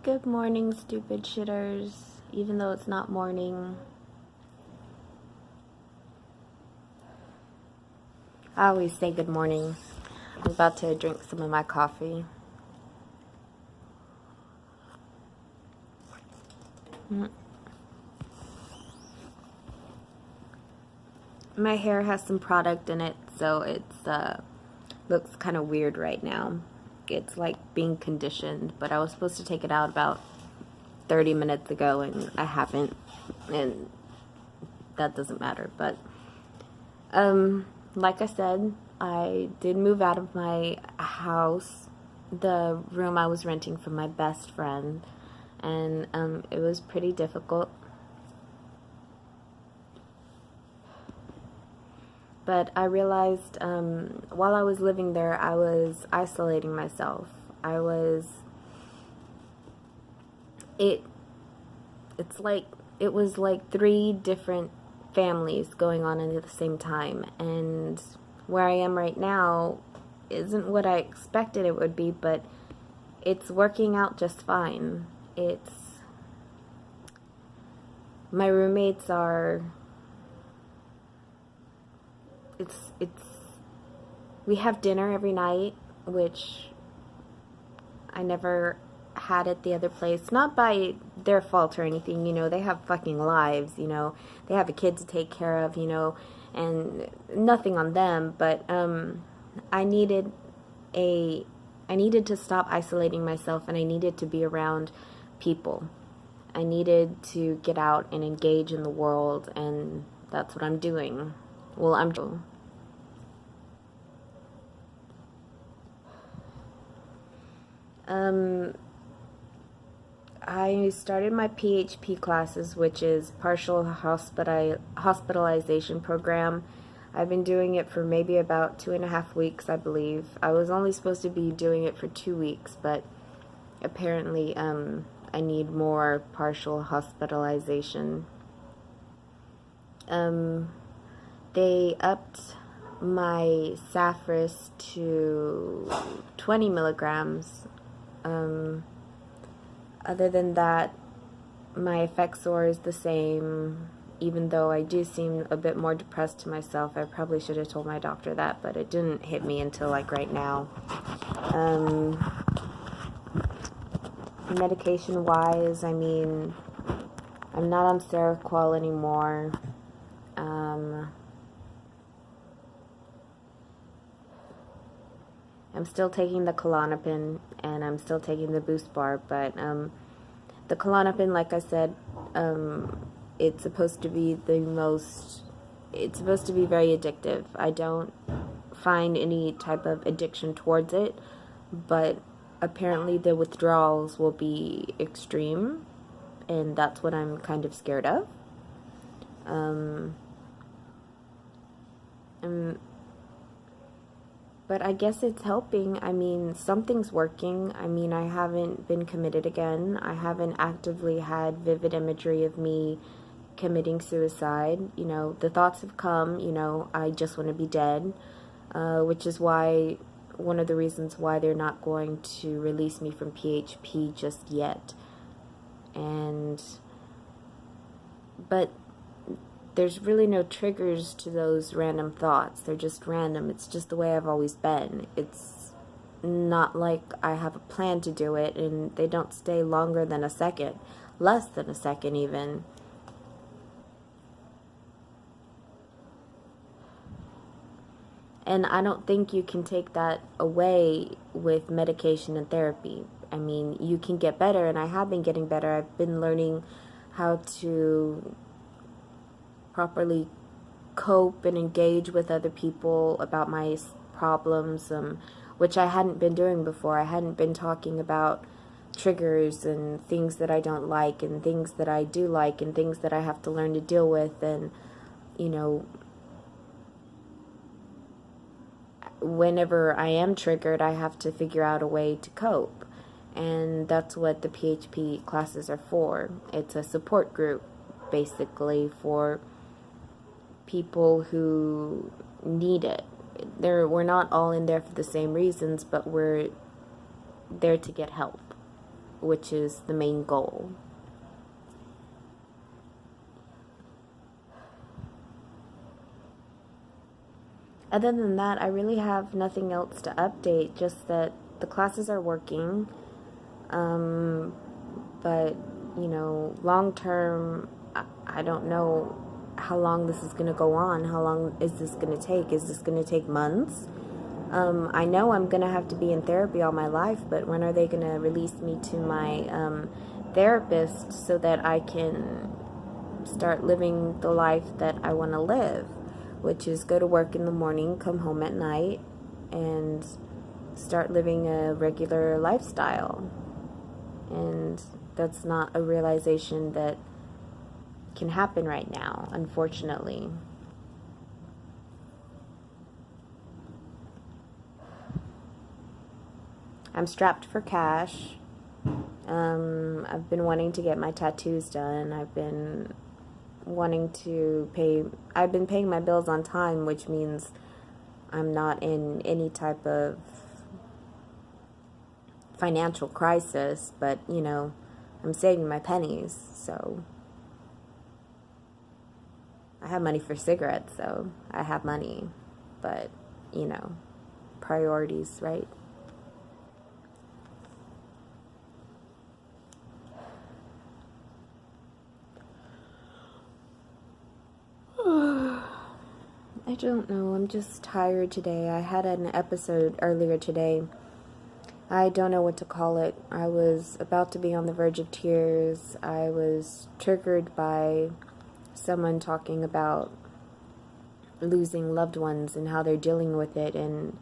Good morning, stupid shitters. Even though it's not morning. I always say good morning. I'm about to drink some of my coffee. My hair has some product in it, so it's looks kind of weird right now. It's like being conditioned, but I was supposed to take it out about 30 minutes ago and I haven't, and that doesn't matter. But like I said, I did move out of my house, the room I was renting from my best friend, and it was pretty difficult. But I realized while I was living there, I was isolating myself. It was like three different families going on at the same time. And where I am right now isn't what I expected it would be, but it's working out just fine. My roommates are... we have dinner every night, which I never had at the other place. Not by their fault or anything, they have fucking lives, they have a kid to take care of, and nothing on them, but I needed to stop isolating myself, and I needed to be around people. I needed to get out and engage in the world, and that's what I'm doing. Well, I started my PHP classes, which is partial hospitalization program. I've been doing it for maybe about 2.5 weeks, I believe. I was only supposed to be doing it for 2 weeks, but apparently I need more partial hospitalization. They upped my Safris to 20 milligrams. Other than that, my Effexor is the same, even though I do seem a bit more depressed to myself. I probably should have told my doctor that, but it didn't hit me until like right now. Medication-wise, I'm not on Seroquel anymore. I'm still taking the Klonopin, and I'm still taking the Boost Bar, but the Klonopin, like I said, it's supposed to be very addictive. I don't find any type of addiction towards it, but apparently the withdrawals will be extreme, and that's what I'm kind of scared of. But I guess it's helping. Something's working. I haven't been committed again. I haven't actively had vivid imagery of me committing suicide. The thoughts have come, I just want to be dead, which is why, one of the reasons why they're not going to release me from PHP just yet. But there's really no triggers to those random thoughts. They're just random. It's just the way I've always been. It's not like I have a plan to do it, and they don't stay longer than a second. Less than a second, even. And I don't think you can take that away with medication and therapy. You can get better, and I have been getting better. I've been learning how to properly cope and engage with other people about my problems, which I hadn't been doing before. I hadn't been talking about triggers and things that I don't like and things that I do like and things that I have to learn to deal with, and whenever I am triggered, I have to figure out a way to cope. And that's what the PHP classes are for. It's a support group, basically, for people who need it. We're not all in there for the same reasons, but we're there to get help. which is the main goal. Other than that, I really have nothing else to update, just that the classes are working. But, long term, I don't know how long this is going to go on. How long is this going to take? Is this going to take months? I know I'm going to have to be in therapy all my life, but when are they going to release me to my therapist so that I can start living the life that I want to live, which is go to work in the morning, come home at night, and start living a regular lifestyle. And that's not a realization that can happen right now, unfortunately. I'm strapped for cash. I've been wanting to get my tattoos done. I've been paying my bills on time, which means I'm not in any type of financial crisis, but I'm saving my pennies, so I have money for cigarettes, so I have money, but priorities, right? I don't know, I'm just tired today. I had an episode earlier today. I don't know what to call it. I was about to be on the verge of tears. I was triggered by someone talking about losing loved ones and how they're dealing with it, and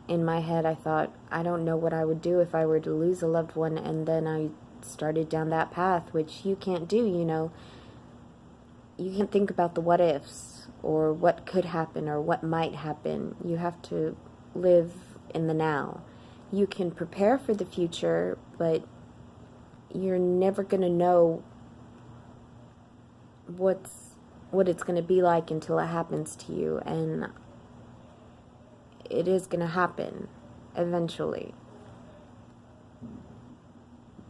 in my head I thought, I don't know what I would do if I were to lose a loved one, and then I started down that path, which you can't do. You can't think about the what ifs or what could happen or what might happen. You have to live in the now. You can prepare for the future, but you're never going to know what it's going to be like until it happens to you, and it is going to happen eventually.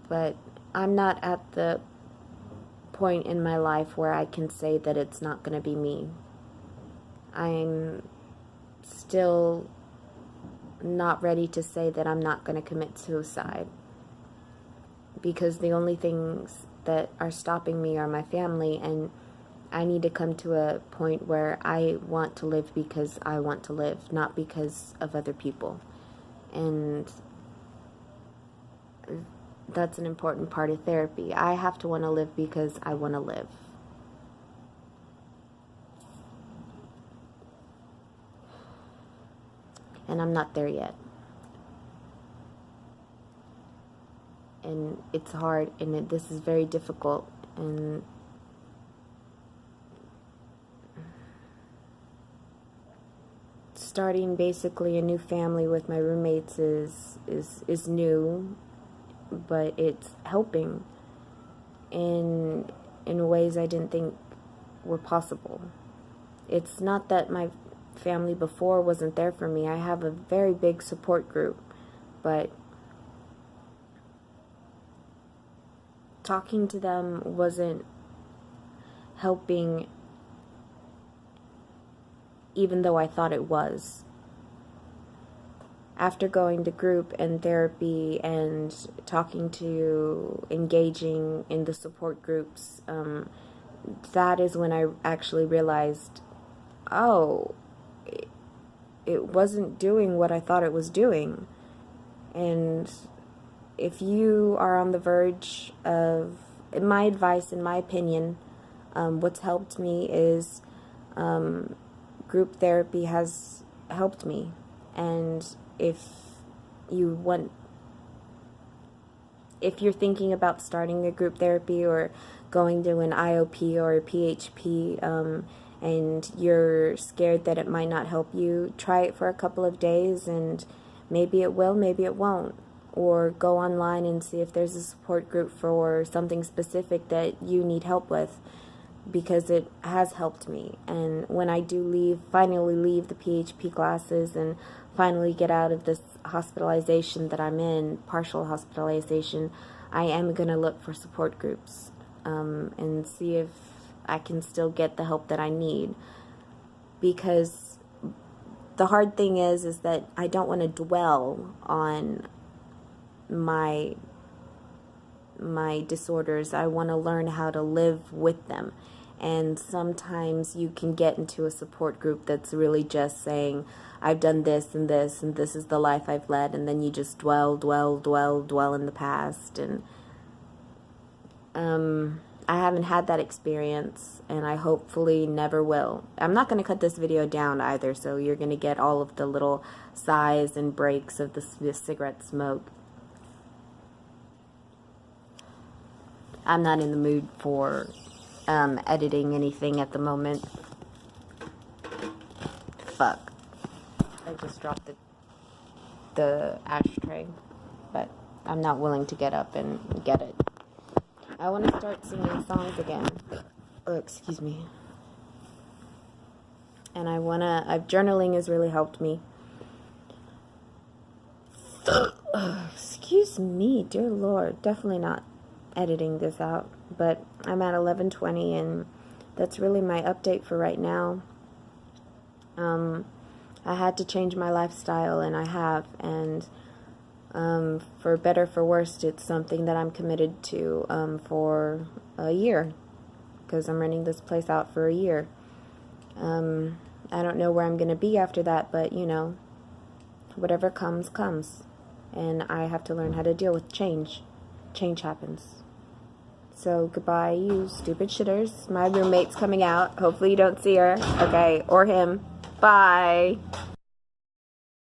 But I'm not at the point in my life where I can say that it's not going to be me. I'm still not ready to say that I'm not going to commit suicide, because the only things that are stopping me are my family, and I need to come to a point where I want to live because I want to live, not because of other people. And that's an important part of therapy. I have to want to live because I want to live. And I'm not there yet. And it's hard, and this is very difficult, and starting basically a new family with my roommates is new, but it's helping in ways I didn't think were possible. It's not that my family before wasn't there for me. I have a very big support group, but talking to them wasn't helping, even though I thought it was. After going to group and therapy and engaging in the support groups, that is when I actually realized, it wasn't doing what I thought it was doing. And if you are on the verge of, my advice, in my opinion, what's helped me is group therapy has helped me. And if you're thinking about starting a group therapy or going to an IOP or a PHP, and you're scared that it might not help you, try it for a couple of days, and maybe it will, maybe it won't. Or go online and see if there's a support group for something specific that you need help with, because it has helped me. And when I do finally leave the PHP classes and finally get out of this hospitalization that I'm in, partial hospitalization, I am going to look for support groups and see if I can still get the help that I need. Because the hard thing is that I don't want to dwell on my disorders. I want to learn how to live with them. And sometimes you can get into a support group that's really just saying, I've done this and this, and this is the life I've led, and then you just dwell in the past. And I haven't had that experience, and I hopefully never will. I'm not going to cut this video down either, so you're going to get all of the little sighs and breaks of the cigarette smoke. I'm not in the mood for editing anything at the moment. Fuck. I just dropped the ashtray, but I'm not willing to get up and get it. I want to start singing songs again. Oh, excuse me. And journaling has really helped me. Excuse me, dear Lord. Definitely not editing this out. But I'm at 11:20, and that's really my update for right now. I had to change my lifestyle, and I have, and for better, for worse, it's something that I'm committed to for a year, because I'm renting this place out for a year. I don't know where I'm going to be after that, but, you know, whatever comes, comes. And I have to learn how to deal with change. Change happens. So, goodbye, you stupid shitters. My roommate's coming out. Hopefully you don't see her. Okay, or him. Bye.